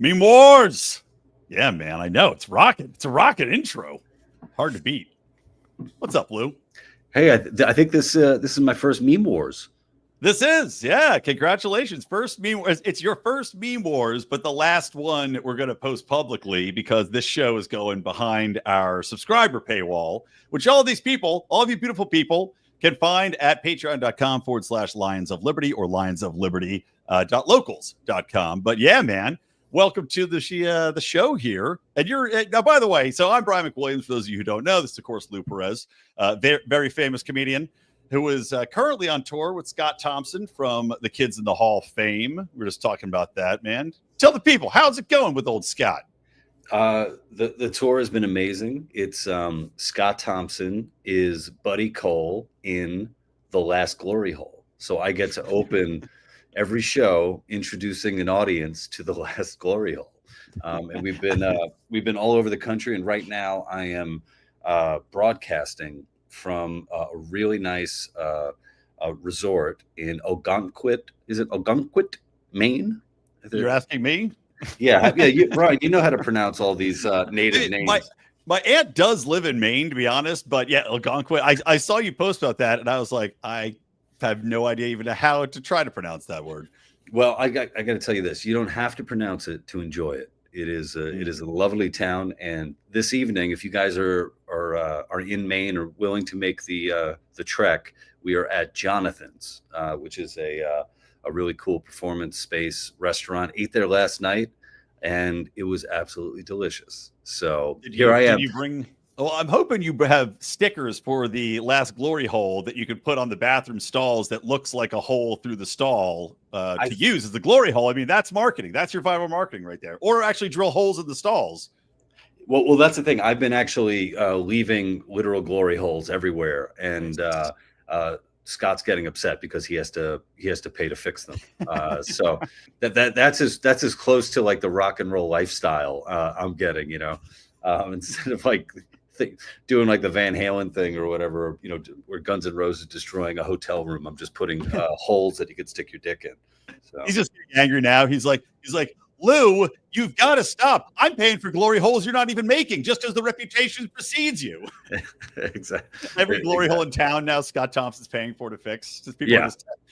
Meme Wars. Yeah, man, I know. It's rocket. It's a rocket intro. Hard to beat. What's up, Lou? Hey, I think this is my first Meme Wars. This is, yeah. Congratulations. First Meme Wars. It's your first Meme Wars, but the last one we're going to post publicly because this show is going behind our subscriber paywall, which all of these people, all of you beautiful people, can find at patreon.com/Lions of Liberty or lionsofliberty.locals.com. But yeah, man, welcome to the show here. And you're, now, by the way, so I'm Brian McWilliams. For those of you who don't know, this is, of course, Lou Perez, very famous comedian who is currently on tour with Scott Thompson from the Kids in the Hall fame. We're just talking about that, man. Tell the people, how's it going with old Scott? The tour has been amazing. It's Scott Thompson is Buddy Cole in The Last Glory Hole. So I get to open every show introducing an audience to The Last Glory Hole. And we've been all over the country. And right now I am broadcasting from a really nice resort in Ogunquit. Is it Ogunquit, Maine? You're asking me? Yeah, Brian, you know how to pronounce all these native names. My aunt does live in Maine, to be honest, but yeah, Algonquin. I saw you post about that, and I was like, I have no idea even how to try to pronounce that word. Well, I got to tell you this: you don't have to pronounce it to enjoy it. It is a lovely town, and this evening, if you guys are in Maine or willing to make the trek, we are at Jonathan's, which is a really cool performance space restaurant. Ate there last night, and it was absolutely delicious. So here I am. Did you bring? Well, I'm hoping you have stickers for the Last Glory Hole that you could put on the bathroom stalls that looks like a hole through the stall to use as the glory hole. I mean, that's marketing. That's your viral marketing right there. Or actually drill holes in the stalls. Well, that's the thing. I've been actually leaving literal glory holes everywhere, and Scott's getting upset because he has to pay to fix them. So that's as close to like the rock and roll lifestyle I'm getting, instead of like doing like the Van Halen thing or whatever, where Guns N' Roses destroying a hotel room. I'm just putting holes that you could stick your dick in. So. He's just getting angry now. He's like, Lou, you've got to stop. I'm paying for glory holes you're not even making just because the reputation precedes you. Exactly. Every glory hole in town now, Scott Thompson's paying for to fix.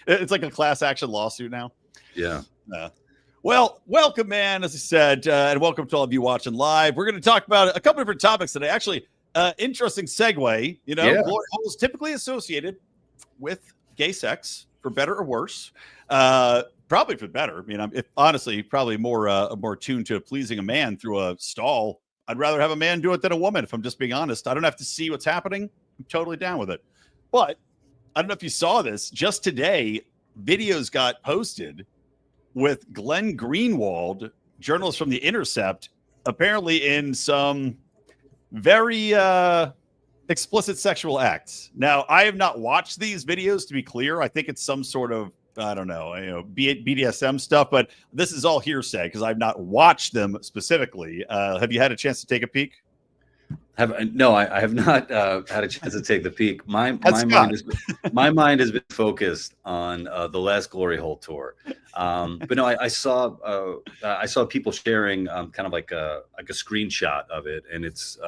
It's like a class action lawsuit now. Yeah. Well, welcome, man, as I said, and welcome to all of you watching live. We're going to talk about a couple different topics today. Actually, interesting segue. Glory holes typically associated with gay sex, for better or worse. Probably for better. I mean, honestly, probably more tuned to pleasing a man through a stall. I'd rather have a man do it than a woman, if I'm just being honest. I don't have to see what's happening. I'm totally down with it. But I don't know if you saw this. Just today, videos got posted with Glenn Greenwald, journalist from The Intercept, apparently in some very explicit sexual acts. Now, I have not watched these videos, to be clear. I think it's some sort of, I don't know, BDSM stuff, but this is all hearsay because I've not watched them specifically. Have you had a chance to take a peek? No, I have not had a chance to take the peek. My mind has been focused on the Last Glory Hole tour. But no, I saw people sharing kind of like a screenshot of it, and it's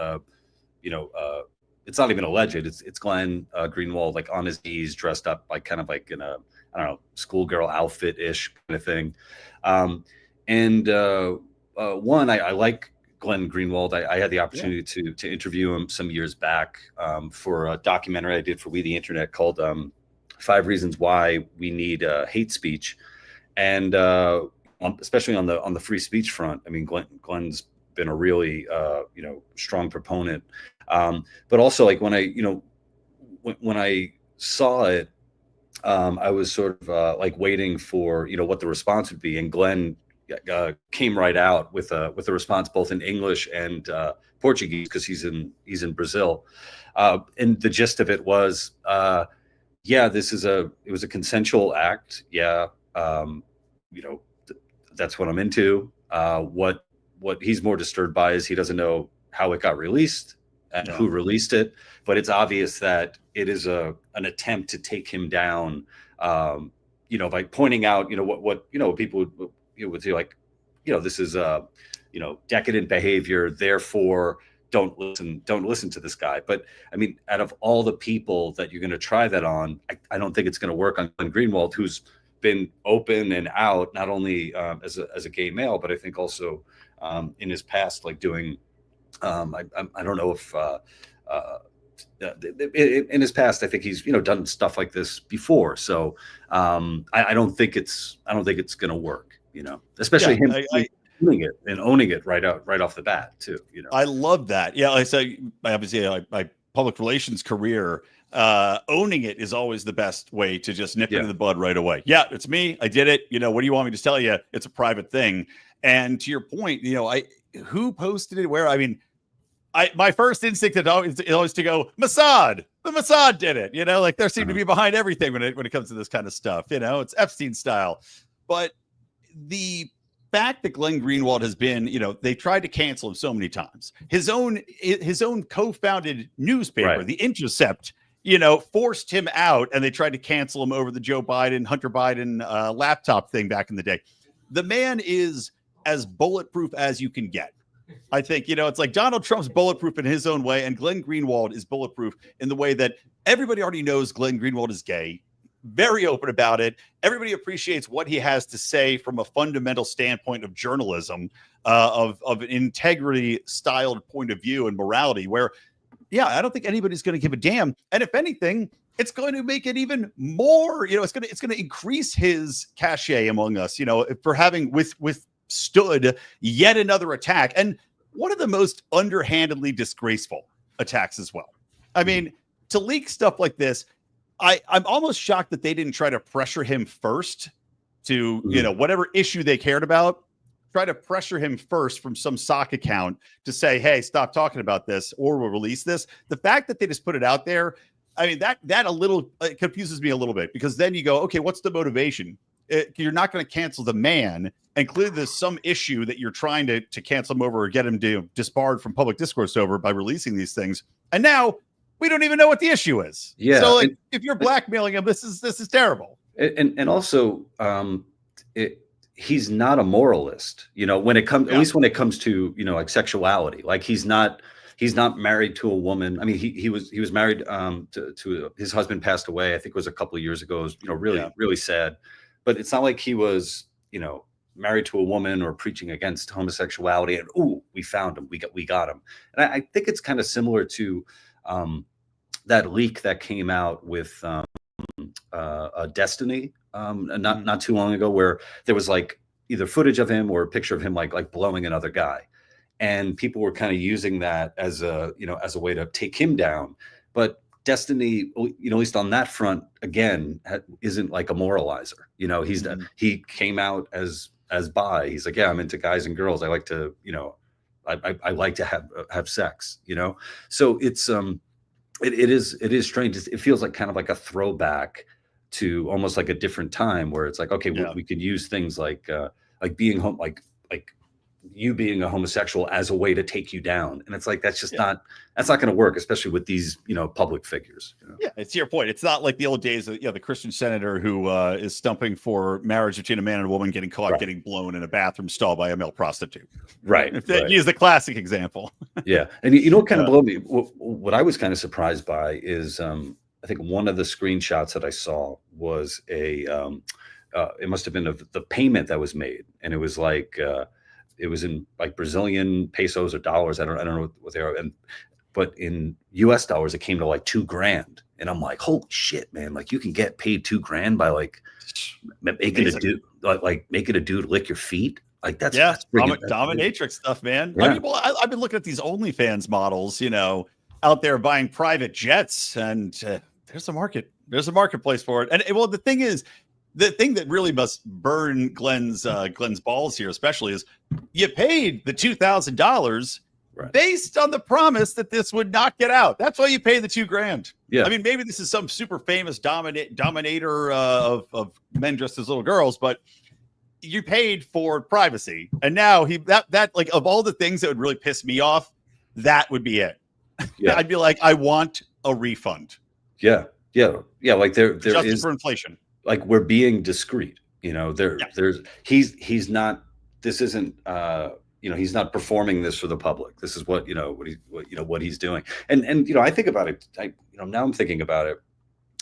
it's not even alleged. It's Glenn Greenwald like on his knees, dressed up like kind of like in a, I don't know, schoolgirl outfit ish kind of thing. One, I like Glenn Greenwald. I had the opportunity to interview him some years back for a documentary I did for We the Internet called 5 Reasons Why We Need Hate Speech, and especially on the free speech front. I mean, Glenn's been a really strong proponent, but also like when I saw it, I was sort of like waiting for what the response would be, and Glenn came right out with a response both in English and Portuguese because he's in Brazil, and the gist of it was, it was a consensual act. That's what I'm into. What he's more disturbed by is he doesn't know how it got released and who released it, but it's obvious that it is an attempt to take him down, by pointing out, what people would say, like, this is decadent behavior, therefore don't listen to this guy. But I mean, out of all the people that you're going to try that on, I don't think it's going to work on Glenn Greenwald, who's been open and out, not only as a gay male, but I think also in his past, like doing, I don't know if in his past, I think he's done stuff like this before. So I don't think it's going to work. Especially him doing it and owning it right off the bat too. I love that. Yeah, I say obviously my public relations career, owning it is always the best way to just nip it in the bud right away. Yeah, it's me. I did it. What do you want me to tell you? It's a private thing. And to your point, who posted it where? I mean, my first instinct is always to go, Mossad. The Mossad did it. Like they seem to be behind everything when it comes to this kind of stuff. It's Epstein style. But the fact that Glenn Greenwald has been, they tried to cancel him so many times. His own co-founded newspaper, The Intercept, forced him out, and they tried to cancel him over the Hunter Biden laptop thing back in the day. The man is as bulletproof as you can get. I think, it's like Donald Trump's bulletproof in his own way, and Glenn Greenwald is bulletproof in the way that everybody already knows Glenn Greenwald is gay, very open about it. Everybody appreciates what he has to say from a fundamental standpoint of journalism, of an integrity styled point of view and morality where, I don't think anybody's going to give a damn. And if anything, it's going to make it even more, it's going to increase his cachet among us, for having withstood yet another attack, and one of the most underhandedly disgraceful attacks as well. I mean, to leak stuff like this, I'm almost shocked that they didn't try to pressure him first to, whatever issue they cared about, try to pressure him first from some sock account to say, hey, stop talking about this or we'll release this. The fact that they just put it out there, I mean, that a little confuses me a little bit, because then you go, okay, what's the motivation? You're not going to cancel the man, and clearly there's some issue that you're trying to cancel him over or get him disbarred from public discourse over by releasing these things. And now we don't even know what the issue is. Yeah. So if you're blackmailing him, this is terrible. And also, he's not a moralist. When it comes, at least when it comes to like sexuality, like he's not married to a woman. I mean, he was married to his husband passed away. I think it was a couple of years ago. It was really sad. But it's not like he was married to a woman or preaching against homosexuality. And we found him. We got him. And I think it's kind of similar to that leak that came out with Destiny not too long ago, where there was like either footage of him or a picture of him like blowing another guy, and people were kind of using that as a way to take him down. But Destiny, at least on that front, again, isn't like a moralizer. He came out as bi. He's like, yeah, I'm into guys and girls. I like to I like to have sex. So it's it is strange. It feels like kind of like a throwback to almost like a different time, where it's like, okay, we could use things like being like you being a homosexual as a way to take you down. And it's like, that's not going to work, especially with these, public figures. Yeah. It's your point. It's not like the old days of, the Christian senator who is stumping for marriage between a man and a woman getting caught getting blown in a bathroom stall by a male prostitute. Right. He's the classic example. Yeah. And what kind of blew me, what I was kind of surprised by is, I think one of the screenshots that I saw was it must've been the payment that was made. And it was like, it was in like Brazilian pesos or dollars. I don't know what they are. But in US dollars, it came to like $2,000. And I'm like, holy shit, man. Like you can get paid $2,000 by like making a dude lick your feet. Like that's dominatrix stuff, man. Yeah. I mean, well, I've been looking at these OnlyFans models, out there buying private jets, and there's a market. There's a marketplace for it. And the thing is, the thing that really must burn Glenn's balls here, especially, is you paid the $2,000 based on the promise that this would not get out. That's why you pay the $2,000. Yeah. I mean, maybe this is some super famous dominator of men dressed as little girls, but you paid for privacy. And now that like, of all the things that would really piss me off, that would be it. Yeah. I'd be like, I want a refund. Yeah. Like there Justice for inflation. Like we're being discreet, there's he's not this isn't, he's not performing this for the public. This is what he's doing. And I think about it. Now I'm thinking about it.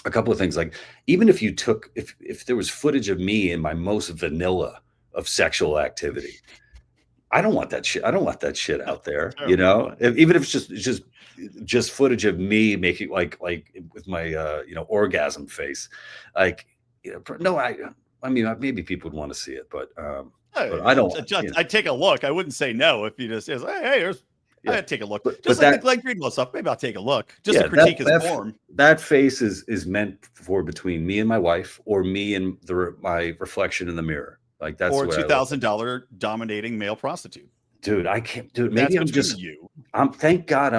A couple of things, like even if you took, if there was footage of me in my most vanilla of sexual activity, I don't want that shit. I don't want that shit out there. Even if it's just footage of me making like with my orgasm face, like no, I mean maybe people would want to see it, but I don't. I'd take a look. I wouldn't say no if you just say, hey, here's. I'd take a look. Just but like the Glenn Greenwald stuff. Maybe I'll take a look. Just to critique his form. That face is meant for between me and my wife, or me and my reflection in the mirror. Like that's or $2,000 dominating male prostitute. Dude, I can't. Dude, maybe I'm just you. Thank God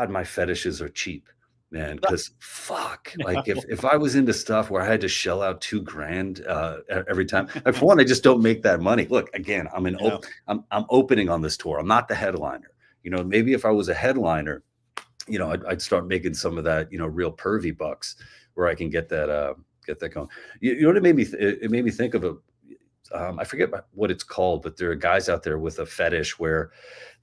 my fetishes are cheap, man. Because fuck, like if I was into stuff where I had to shell out $2,000 every time, for one, I just don't make that money. Look, again, I'm opening on this tour. I'm not the headliner. Maybe if I was a headliner, I'd start making some of that, real pervy bucks where I can get that going. You know what it made me? It made me think of I forget what it's called, but there are guys out there with a fetish where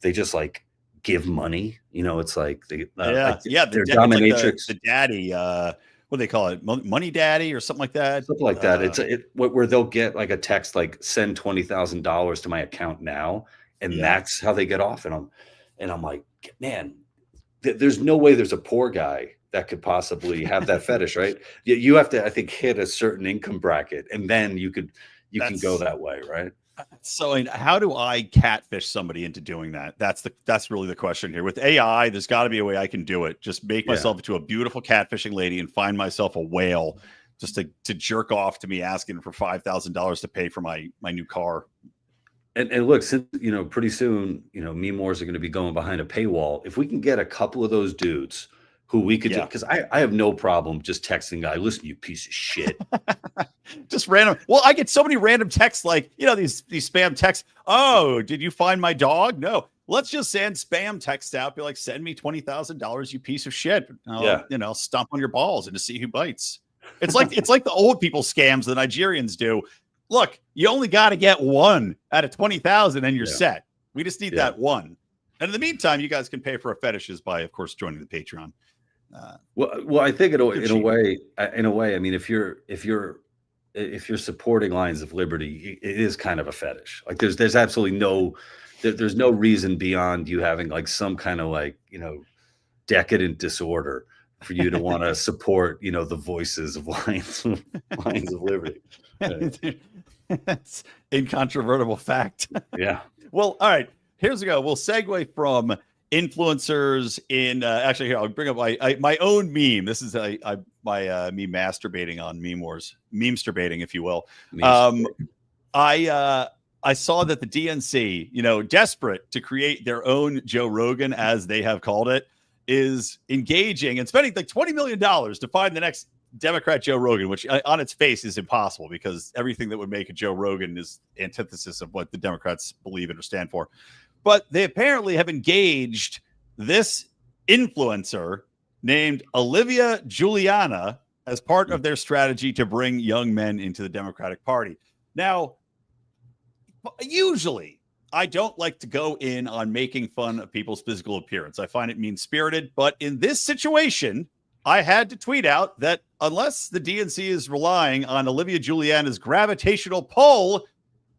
they just like give money. It's like they're dominatrix. The daddy, what do they call it? Money daddy or something like that. Something like that. It's where they'll get like a text like send $20,000 to my account now, and that's how they get off. And I'm like, man, there's no way there's a poor guy that could possibly have that fetish, right? You have to, I think, hit a certain income bracket, and then you can go that way, right? So how do I catfish somebody into doing that? That's really the question here. With AI, there's got to be a way I can do it. Just make myself into a beautiful catfishing lady and find myself a whale just to jerk off to me asking for $5,000 to pay for my new car. And look, since pretty soon, meme wars are going to be going behind a paywall. If we can get a couple of those dudes who we could do, because I have no problem just texting guy, listen, you piece of shit. Just random. Well, I get so many random texts like, these spam texts. Oh, did you find my dog? No. Let's just send spam text out. Be like, send me $20,000, you piece of shit. I'll stomp on your balls and to see who bites. It's like the old people scams the Nigerians do. Look, you only got to get one out of 20,000 and you're set. We just need that one. And in the meantime, you guys can pay for our fetishes by, of course, joining the Patreon. Well, I think in a way, I mean, if you're supporting Lions of Liberty, it is kind of a fetish. Like there's absolutely there's no reason beyond you having like some kind of like, decadent disorder for you to want to support, the voices of Lions of Liberty. That's incontrovertible fact. Yeah. Well, all right, here's a go. We'll segue from influencers in actually here I'll bring up my own meme. This is me masturbating on meme wars, memesturbating, if you will. I saw that the DNC, desperate to create their own Joe Rogan, as they have called it, is engaging and spending like $20 million to find the next Democrat Joe Rogan, which on its face is impossible because everything that would make a Joe Rogan is antithesis of what the Democrats believe in or stand for. But they apparently have engaged this influencer named Olivia Julianna as part of their strategy to bring young men into the Democratic Party. Now, usually I don't like to go in on making fun of people's physical appearance. I find it mean-spirited. But in this situation, I had to tweet out that unless the DNC is relying on Olivia Julianna's gravitational pull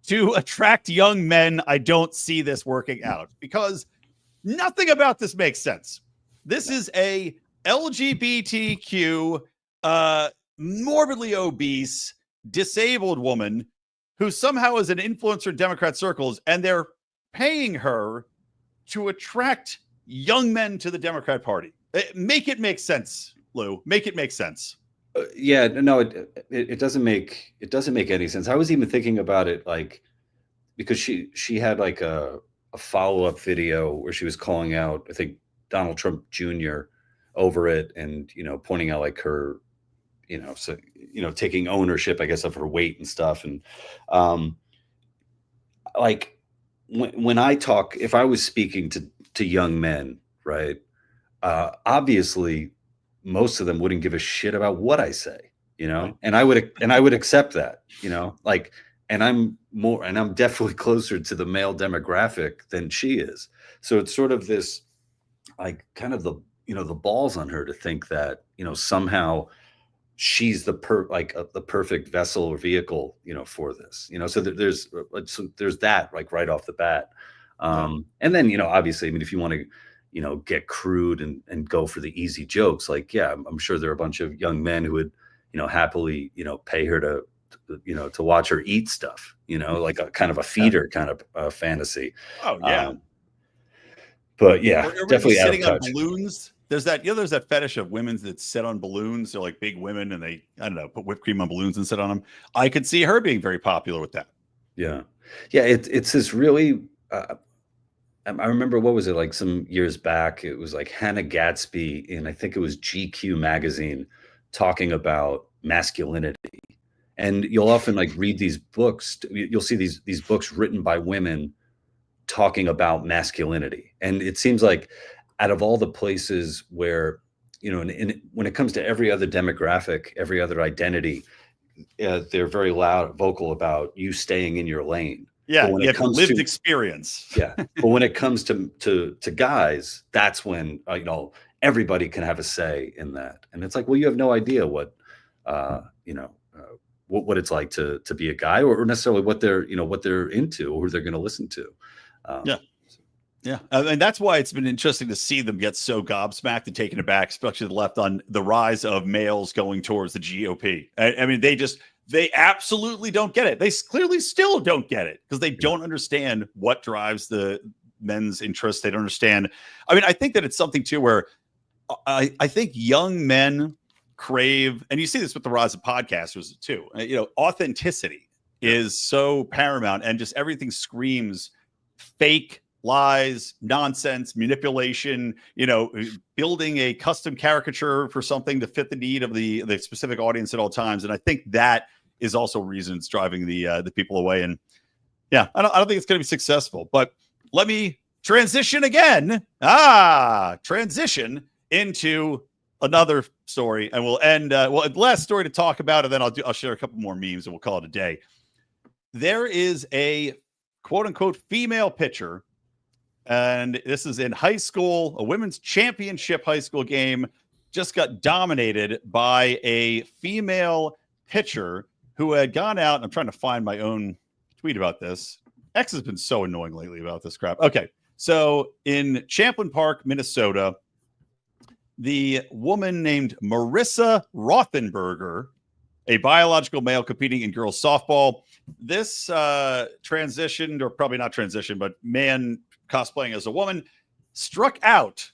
to attract young men, I don't see this working out because nothing about this makes sense. This is a LGBTQ, morbidly obese, disabled woman who somehow is an influencer in Democrat circles, and they're paying her to attract young men to the Democrat Party. Make it make sense, Lou. Make it make sense. It doesn't make any sense. I was even thinking about it, like, because she had like a follow-up video where she was calling out, I think, Donald Trump Jr. over it, and pointing out like her, taking ownership, I guess, of her weight and stuff, and like when I talk, if I was speaking to young men, right, obviously most of them wouldn't give a shit about what I say, right. and I would accept that, like and I'm definitely closer to the male demographic than she is. So it's sort of this, like, kind of the balls on her to think that, somehow she's the perfect vessel or vehicle, for this, so there's that, like, right off the bat. And then, obviously, I mean, if you want to, get crude and go for the easy jokes, like, yeah, I'm sure there are a bunch of young men who would, happily, pay her to watch her eat stuff, like a kind of a feeder kind of fantasy. Oh yeah. But yeah, definitely sitting on balloons. There's that, there's that fetish of women that sit on balloons. They're like big women, and they, I don't know, put whipped cream on balloons and sit on them. I could see her being very popular with that. Yeah. Yeah. It's this really, I remember, what was it, like some years back? It was like Hannah Gadsby in, I think it was GQ magazine, talking about masculinity. And you'll often, like, read these books. You'll see these books written by women talking about masculinity. And it seems like, out of all the places where, when it comes to every other demographic, every other identity, they're very vocal about you staying in your lane. Yeah, you have lived experience. Yeah, but when it comes to guys, that's when everybody can have a say in that. And it's like, well, you have no idea what what it's like to be a guy, or necessarily what they're into, or who they're going to listen to. Yeah. And that's why it's been interesting to see them get so gobsmacked and taken aback, especially the left, on the rise of males going towards the GOP. I mean, they absolutely don't get it. They clearly still don't get it, because they don't understand what drives the men's interest. They don't understand. I mean, I think that it's something too where I think young men crave, and you see this with the rise of podcasters too, authenticity is so paramount, and just everything screams fake, lies, nonsense, manipulation, building a custom caricature for something to fit the need of the specific audience at all times. And I think that is also a reason it's driving the people away. And yeah, I don't think it's going to be successful. But let me transition again. Transition into another story, and we'll end. Last story to talk about, and then I'll share a couple more memes, and we'll call it a day. There is a quote unquote female pitcher, and this is in high school. A women's championship high school game just got dominated by a female pitcher who had gone out. And I'm trying to find my own tweet about this. X has been so annoying lately about this crap. Okay. So in Champlin Park, Minnesota, the woman named Marissa Rothenberger, a biological male competing in girls softball. This transitioned, or probably not transitioned, but man cosplaying as a woman, struck out,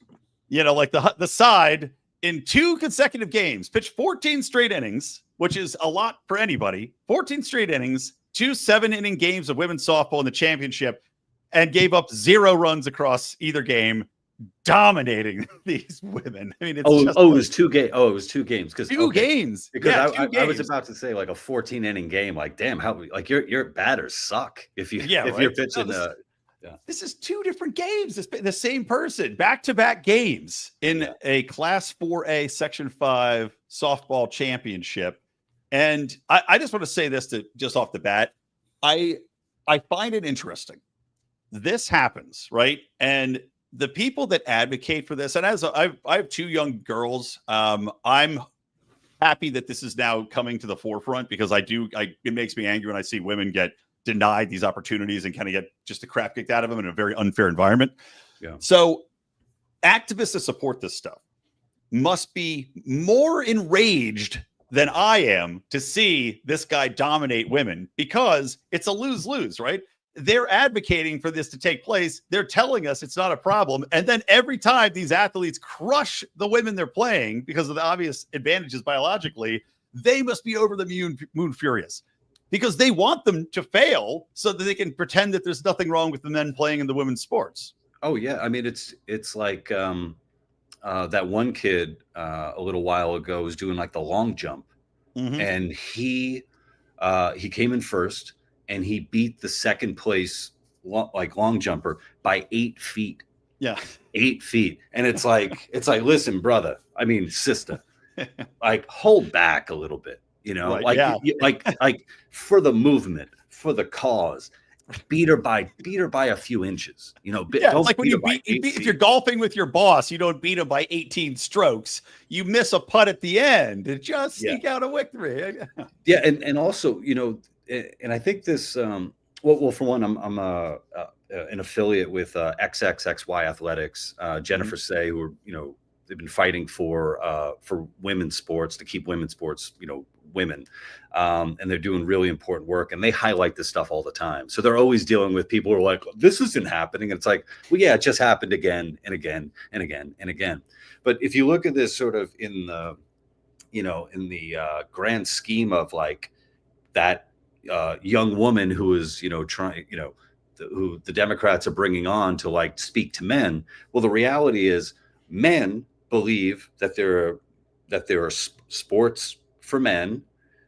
like the side in 2 consecutive games, pitched 14 straight innings, which is a lot for anybody. 14 straight innings, 2 7-inning games of women's softball in the championship, and gave up 0 runs across either game, dominating these women. I mean, it was 2 games. Oh, it was 2 games. Because I was about to say, like, a 14-inning game. Like, damn, how, like, your batters suck if you're pitching. This is 2 different games. It's the same person, back-to-back games in a Class 4A Section 5 softball championship. And I just want to say this just off the bat. I find it interesting. This happens, right? And the people that advocate for this, and I have 2 young girls, I'm happy that this is now coming to the forefront, because it makes me angry when I see women get denied these opportunities and kind of get just the crap kicked out of them in a very unfair environment. Yeah. So activists that support this stuff must be more enraged than I am to see this guy dominate women, because it's a lose-lose, right? They're advocating for this to take place. They're telling us it's not a problem. And then every time these athletes crush the women they're playing because of the obvious advantages biologically, they must be over the moon furious, because they want them to fail so that they can pretend that there's nothing wrong with the men playing in the women's sports. Oh yeah. I mean, it's like that one kid a little while ago was doing like the long jump, and he came in first, and he beat the second place long jumper by 8 feet. Yeah. 8 feet. And it's like, listen, brother, I mean, sister, like, hold back a little bit, right, like, like for the movement, for the cause. Beat her by a few inches. Don't it's like when if you're golfing with your boss, you don't beat him by 18 strokes. You miss a putt at the end to just sneak out a victory. Yeah, and also, and I think this. Well, for one, I'm an affiliate with XXXY Athletics. Jennifer Say, who are they've been fighting for women's sports, to keep women's sports women, and they're doing really important work, and they highlight this stuff all the time. So they're always dealing with people who are like, this isn't happening, and it's like, well, yeah, it just happened again and again and again and again. But if you look at this sort of in the grand scheme of like that young woman who is trying who the Democrats are bringing on to like speak to men, well, the reality is men believe that there are sports for men,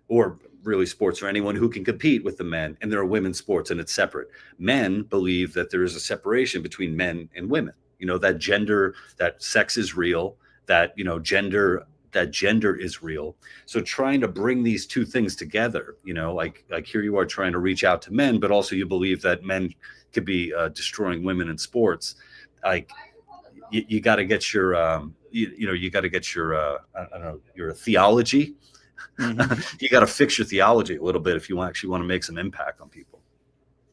or really sports for anyone who can compete with the men, and there are women's sports, and it's separate. Men believe that there is a separation between men and women. That sex is real, that gender is real. So trying to bring these two things together, like here you are trying to reach out to men, but also you believe that men could be destroying women in sports. Like you got to get your your theology. You got to fix your theology a little bit if you actually want to make some impact on people.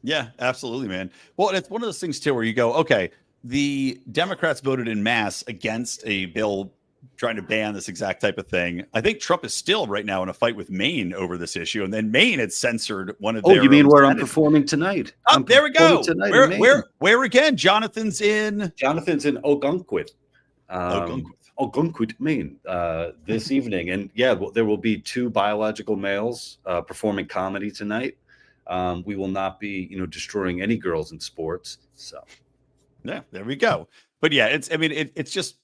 Yeah, absolutely, man. Well, it's one of those things too where you go, okay, the Democrats voted in mass against a bill trying to ban this exact type of thing. I think Trump is still right now in a fight with Maine over this issue, and then Maine had censored one of their. Oh, you mean where I'm performing tonight? There we go. Where again? Jonathan's in Ogunquit. Ogunquit, Maine, this evening. And there will be 2 biological males performing comedy tonight. We will not be, destroying any girls in sports. So, yeah, there we go. But yeah, it's just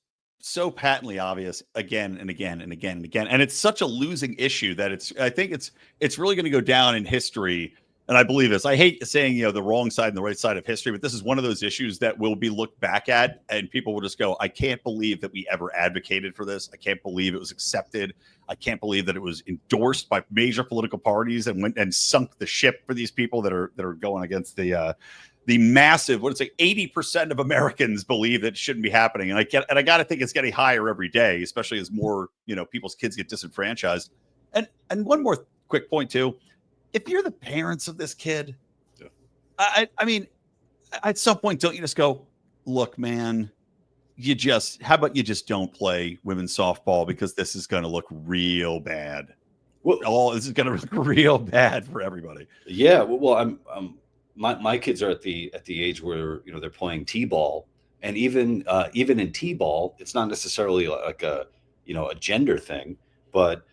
so patently obvious again and again and again and again. And it's such a losing issue that I think it's really going to go down in history. And I believe this. I hate saying, the wrong side and the right side of history, but this is one of those issues that will be looked back at and people will just go, I can't believe that we ever advocated for this. I can't believe it was accepted. I can't believe that it was endorsed by major political parties and went and sunk the ship for these people that are going against the massive, 80% of Americans believe that it shouldn't be happening. And I got to think it's getting higher every day, especially as more, people's kids get disenfranchised. And one more quick point too. If you're the parents of this kid, I mean, at some point, don't you just go, look, man, how about you just don't play women's softball because this is going to look real bad. Well, this is going to look real bad for everybody. Yeah. Well, my kids are at the age where, they're playing t-ball, and even in t-ball, it's not necessarily like a gender thing, but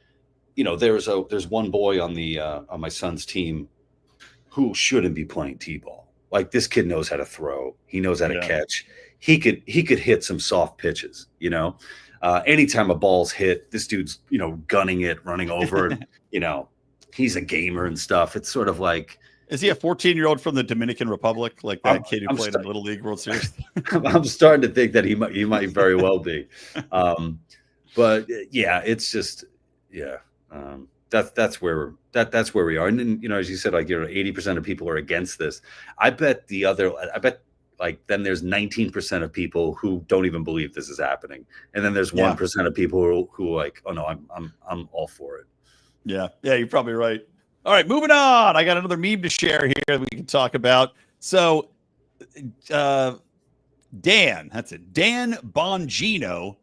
there's one boy on my son's team who shouldn't be playing t-ball. Like, this kid knows how to throw. He knows how to catch. He could hit some soft pitches. Anytime a ball's hit, this dude's gunning it, running over. He's a gamer and stuff. It's sort of like. Is he a 14-year-old from the Dominican Republic, like that kid who played in Little League World Series? I'm starting to think that he might very well be. But yeah, it's just that's where we are. And then, as you said, like 80% of people are against this. I bet like then there's 19% of people who don't even believe this is happening, and then there's 1% of people who like, oh no, I'm all for it. Yeah, you're probably right. All right, moving on. I got another meme to share here that we can talk about. So, Dan Bongino.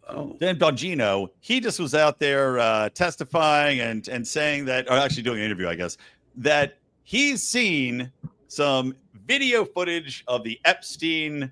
Oh. Dan Bongino, he just was out there testifying and saying that, or actually doing an interview, I guess, that he's seen some video footage of the Epstein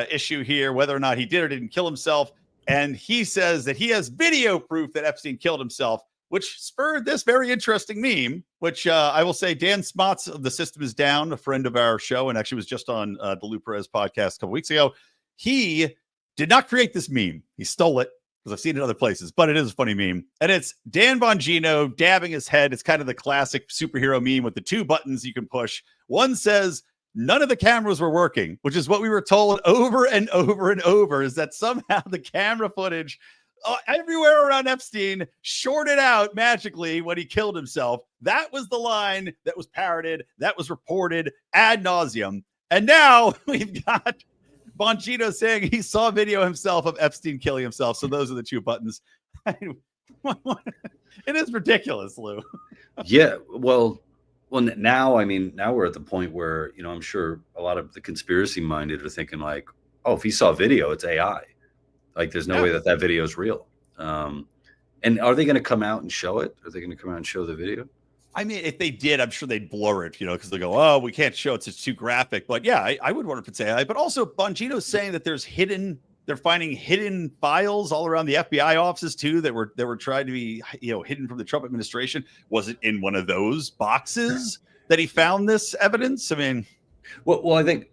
issue here, whether or not he did or didn't kill himself. And he says that he has video proof that Epstein killed himself, which spurred this very interesting meme, which I will say Dan Smots of The System Is Down, a friend of our show, and actually was just on the Lou Perez podcast a couple weeks ago. He did not create this meme. He stole it because I've seen it in other places, but it is a funny meme. And it's Dan Bongino dabbing his head. It's kind of the classic superhero meme with the 2 buttons you can push. One says, none of the cameras were working, which is what we were told over and over and over, is that somehow the camera footage everywhere around Epstein shorted out magically when he killed himself. That was the line that was parroted, that was reported ad nauseum. And now we've got Bongino saying he saw a video himself of Epstein killing himself. So those are the two buttons. It is ridiculous, Lou. Yeah, well, now we're at the point where, I'm sure a lot of the conspiracy minded are thinking like, oh, if he saw a video, it's AI. Like, there's no way that video is real. And are they going to come out and show it? Are they going to come out and show the video? I mean, if they did, I'm sure they'd blur it, because they go, oh, we can't show it. It's too graphic. But yeah, I would wonder if it's AI. But also, Bongino's saying that they're finding hidden files all around the FBI offices too that were trying to be, hidden from the Trump administration. Was it in one of those boxes that he found this evidence? I mean, well, I think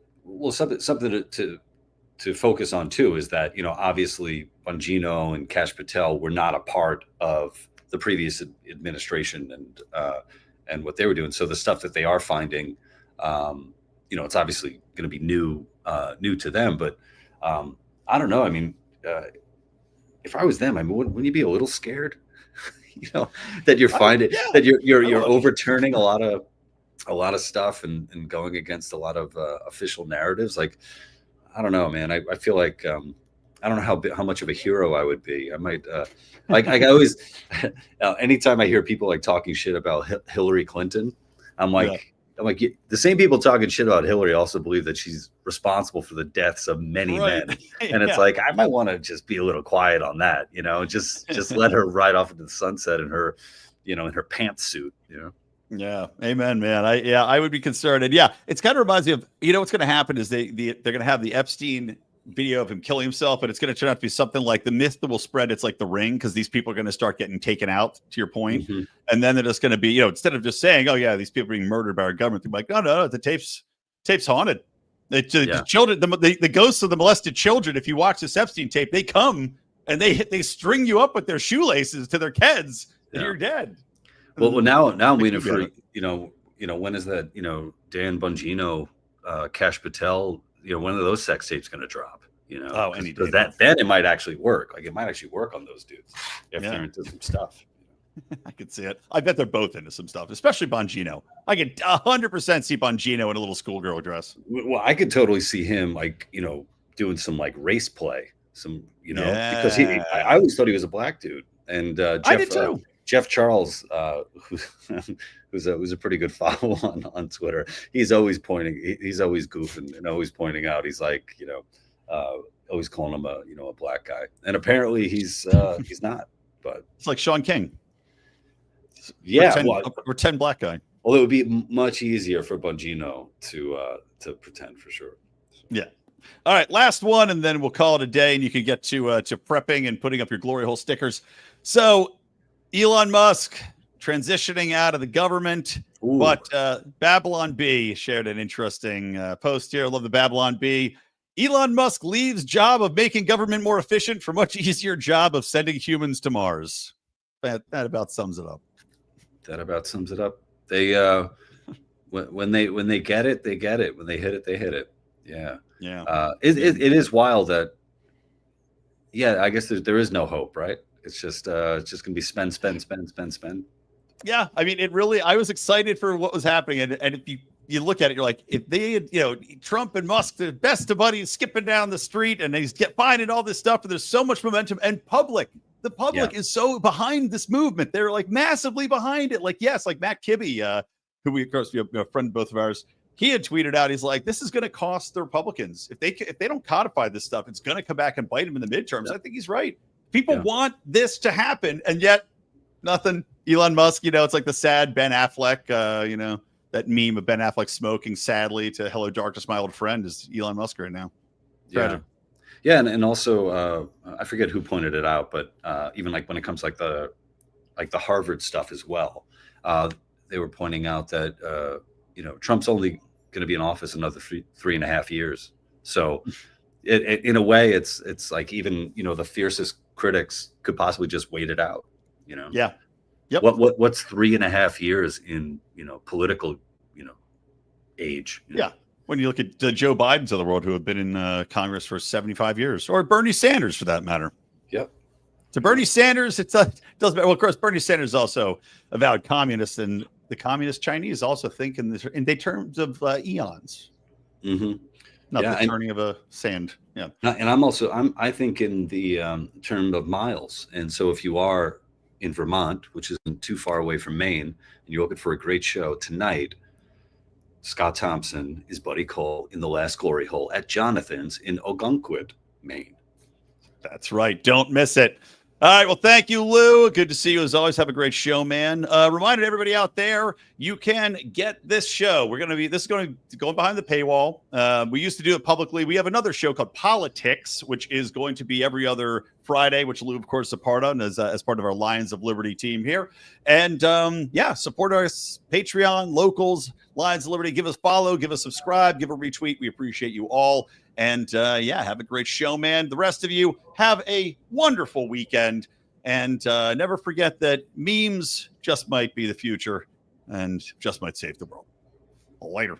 something to focus on too is that obviously Bongino and Kash Patel were not a part of the previous administration and what they were doing. So the stuff that they are finding, it's obviously going to be new to them. But I don't know. I mean, if I was them, wouldn't you be a little scared? That you're finding that you're overturning a lot of stuff and going against a lot of official narratives. Like, I don't know, man. I feel like I don't know how much of a hero I would be. I might like I always anytime I hear people like talking shit about Hillary Clinton, I'm like the same people talking shit about Hillary also believe that she's responsible for the deaths of many men, and it's like I might want to just be a little quiet on that, just let her ride off into the sunset in her, in her pantsuit, Yeah, amen, man. I would be concerned, and it's kind of reminds me of what's going to happen is they're going to have the Epstein video of him killing himself, but it's going to turn out to be something like the myth that will spread. It's like The Ring, because these people are going to start getting taken out, to your point. Mm-hmm. And then they're just going to be, instead of just saying, oh yeah, these people are being murdered by our government, they're like, no, the tape's haunted. The children, the ghosts of the molested children, if you watch this Epstein tape, they come and they string you up with their shoelaces to their heads and you're dead. Well, now I'm waiting for, when is that, Dan Bongino, Kash Patel, when are those sex tapes going to drop? Any day. Then it might actually work. Like, it might actually work on those dudes if they're into some stuff. I could see it. I bet they're both into some stuff, especially Bongino. I could 100% see Bongino in a little schoolgirl dress. Well, I could totally see him doing some race play, because I always thought he was a black dude, and I did too. Jeff Charles, who's a pretty good follow on Twitter. He's always he's always goofing and always pointing out. He's like, always calling him a black guy, and apparently he's not. But it's like Sean King. Pretend black guy. Well, it would be much easier for Bongino to pretend, for sure. Yeah. All right, last one, and then we'll call it a day, and you can get to prepping and putting up your glory hole stickers. So, Elon Musk transitioning out of the government. Ooh. But Babylon Bee shared an interesting post here. I love the Babylon Bee. Elon Musk leaves job of making government more efficient for much easier job of sending humans to Mars. That about sums it up. They when they get it, they get it. When they hit it, they hit it. Yeah. It is wild that. Yeah, I guess there is no hope, right? It's just gonna be spend. Yeah, I mean, it really. I was excited for what was happening, and if you look at it, you're like, if they had, Trump and Musk, the best of buddies, skipping down the street, and he's finding all this stuff, and there's so much momentum, and the public is so behind this movement. They're like massively behind it. Like, yes, like Matt Kibbe, who we, of course, a friend, both of ours, he had tweeted out, he's like, this is going to cost the Republicans. If they don't codify this stuff, it's going to come back and bite them in the midterms. I think he's right. People want this to happen, and yet nothing. Elon Musk, it's like the sad Ben Affleck, that meme of Ben Affleck smoking sadly to "Hello Darkness, My Old Friend" is Elon Musk right now. Tragic. Yeah, and also I forget who pointed it out, but even like when it comes like the Harvard stuff as well, they were pointing out that Trump's only going to be in office another 3.5 years. So in a way, it's like even the fiercest critics could possibly just wait it out. Yeah. Yep. What's 3.5 years in political age? Yeah. When you look at Joe Biden's of the world, who have been in Congress for 75 years, or Bernie Sanders for that matter. Yep. To Bernie Sanders, it doesn't matter. Well, of course, Bernie Sanders is also a avowed communist, and the communist Chinese also think in the terms of eons. Mm-hmm. Not the turning of a sand. Yeah. And I think in the term of miles. And so if you are in Vermont, which isn't too far away from Maine, and you're looking for a great show tonight, Scott Thompson is Buddy Cole in the Last Glory Hole at Jonathan's in Ogunquit, Maine. That's right. Don't miss it. All right. Well, thank you, Lou. Good to see you as always. Have a great show, man. Reminded everybody out there, you can get this show. This is going to go behind the paywall. We used to do it publicly. We have another show called Politics, which is going to be every other Friday, which Lou, of course, is a part of as part of our Lions of Liberty team here. And support our Patreon, locals, Lions of Liberty. Give us follow, give us subscribe, give a retweet. We appreciate you all. And have a great show, man. The rest of you have a wonderful weekend. And never forget that memes just might be the future and just might save the world. Later.